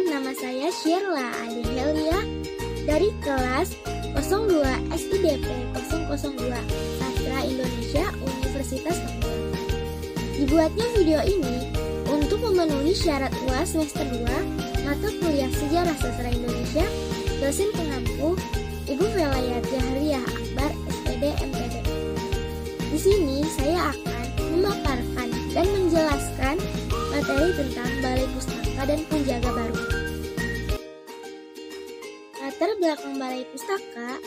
nama saya Shirla Adehelia dari kelas 02 SIDP 002 Sastra Indonesia Universitas Magelang. Dibuatnya video ini untuk memenuhi syarat UAS semester 2 mata kuliah Sejarah Sastra Indonesia, dosen pengampu Ibu Velayat Jahriyah Akbar, SPD MPD. Di sini saya akan memaparkan dan menjelaskan materi tentang Balai Pustaka dan Penjaga Baru. Latar belakang Balai Pustaka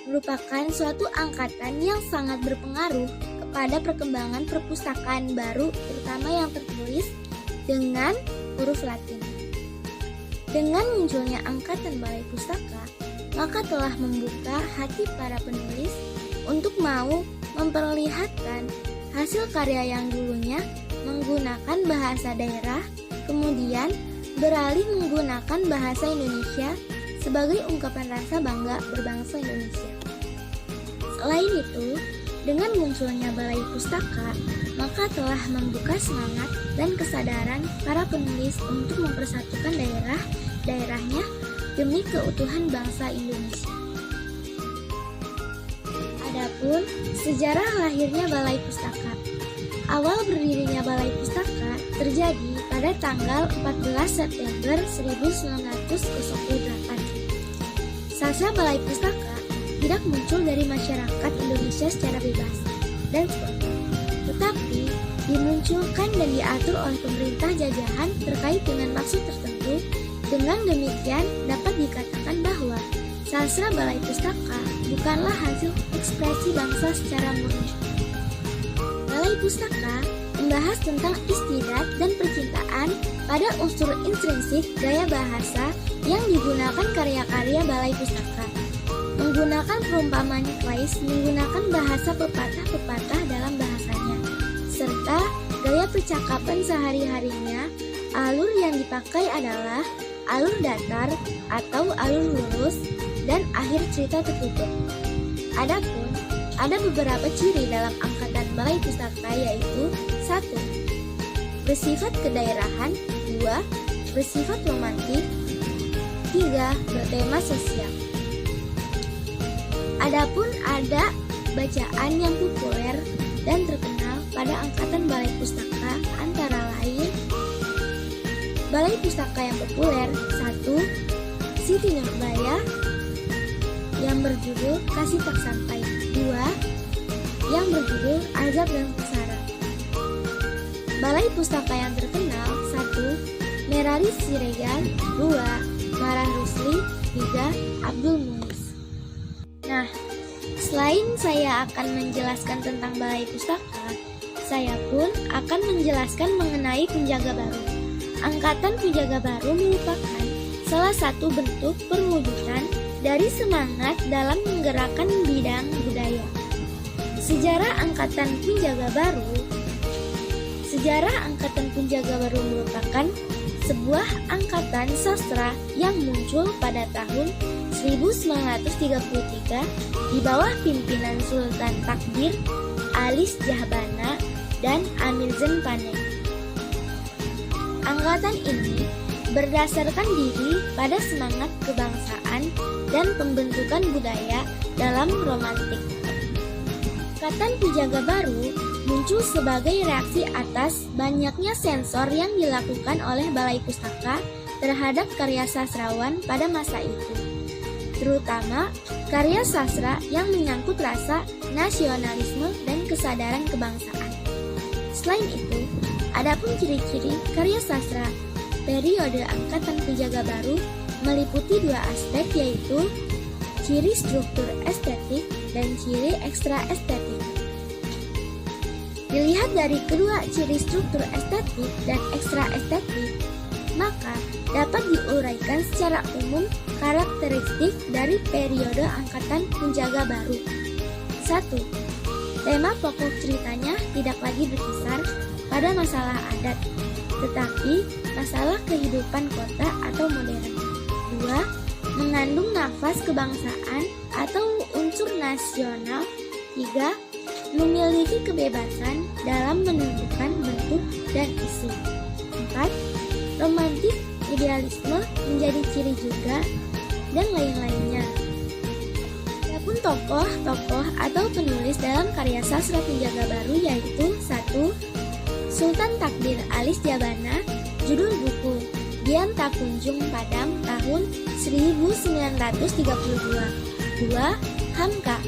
merupakan suatu angkatan yang sangat berpengaruh kepada perkembangan perpustakaan baru, terutama yang tertulis dengan huruf Latin. Dengan munculnya angkatan Balai Pustaka, maka telah membuka hati para penulis untuk mau memperlihatkan hasil karya yang dulunya menggunakan bahasa daerah, kemudian beralih menggunakan bahasa Indonesia sebagai ungkapan rasa bangga berbangsa Indonesia. Selain itu, dengan munculnya Balai Pustaka, maka telah membuka semangat dan kesadaran para penulis untuk mempersatukan daerahnya demi keutuhan bangsa Indonesia. Adapun sejarah lahirnya Balai Pustaka. Awal berdirinya Balai Pustaka terjadi pada tanggal 14 September 1908. Sastra Balai Pustaka tidak muncul dari masyarakat Indonesia secara bebas dan spontan, tetapi dimunculkan dan diatur oleh pemerintah jajahan terkait dengan maksud tertentu. Dengan demikian dapat dikatakan bahwa sastra Balai Pustaka bukanlah hasil ekspresi bangsa secara murni. Balai Pustaka membahas tentang istiadat dan percintaan pada unsur intrinsik gaya bahasa yang digunakan karya-karya Balai Pustaka. Menggunakan perumpamaan klise, menggunakan bahasa pepatah-pepatah dalam bahasanya, serta gaya percakapan sehari-harinya. Alur yang dipakai adalah alur datar atau alur lurus dan akhir cerita tertutup. Adapun ada beberapa ciri dalam angkatan Balai Pustaka, yaitu 1. Bersifat kedaerahan, 2. Bersifat romantik, 3. Bertema sosial. Adapun ada bacaan yang populer dan terkenal pada angkatan Balai Pustaka antara lain Balai Pustaka yang populer 1. Siti Nurbaya yang berjudul Kasih Tak Sampai, 2. Yang berjudul Azab dan Kesara. Balai Pustaka yang terkenal 1. Merari Siregar, 2. Marah Rusli, 3. Abdul Munis. Nah, selain saya akan menjelaskan tentang Balai Pustaka, saya pun akan menjelaskan mengenai Penjaga Baru. Angkatan Penjaga Baru merupakan salah satu bentuk perwujudan dari semangat dalam menggerakkan bidang budaya. Sejarah Angkatan Penjaga Baru merupakan sebuah angkatan sastra yang muncul pada tahun 1933 di bawah pimpinan Sultan Takdir, Alis Jahbana, dan Amir Zen Pane. Angkatan ini berdasarkan diri pada semangat kebangsaan dan pembentukan budaya dalam romantik. Angkatan Penjaga Baru muncul sebagai reaksi atas banyaknya sensor yang dilakukan oleh Balai Pustaka terhadap karya sastrawan pada masa itu, terutama karya sastra yang menyangkut rasa nasionalisme dan kesadaran kebangsaan. Selain itu, adapun ciri-ciri karya sastra periode Angkatan Penjaga Baru meliputi 2 aspek, yaitu ciri struktur estetik dan ciri ekstra estetik. Dilihat dari kedua ciri struktur estetik dan ekstra estetik, maka dapat diuraikan secara umum karakteristik dari periode Angkatan Penjaga Baru. 1. Tema pokok ceritanya tidak lagi berkisar pada masalah adat, tetapi masalah kehidupan kota atau modern. 2. Mengandung nafas kebangsaan atau unsur nasional. 3. Memiliki kebebasan dalam menentukan bentuk dan isi. 4. Romantik idealisme menjadi ciri juga, dan lain-lainnya. Adapun tokoh-tokoh atau penulis dalam karya sastra penjaga baru yaitu 1. Sultan Takdir Alis Jabana, judul buku Dian Tak Kunjung Padam tahun 1932. 2. Hamka,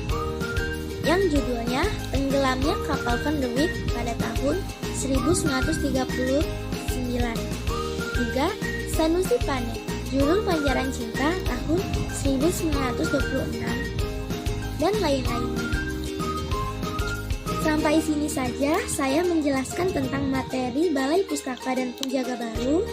yang judulnya Tenggelamnya Kapal Van de Wijk pada tahun 1939. 3. Sanusi Pane, judul Pancaran Cinta tahun 1926, dan lain-lainnya. Sampai sini saja saya menjelaskan tentang materi Balai Pustaka dan Penjaga Baru.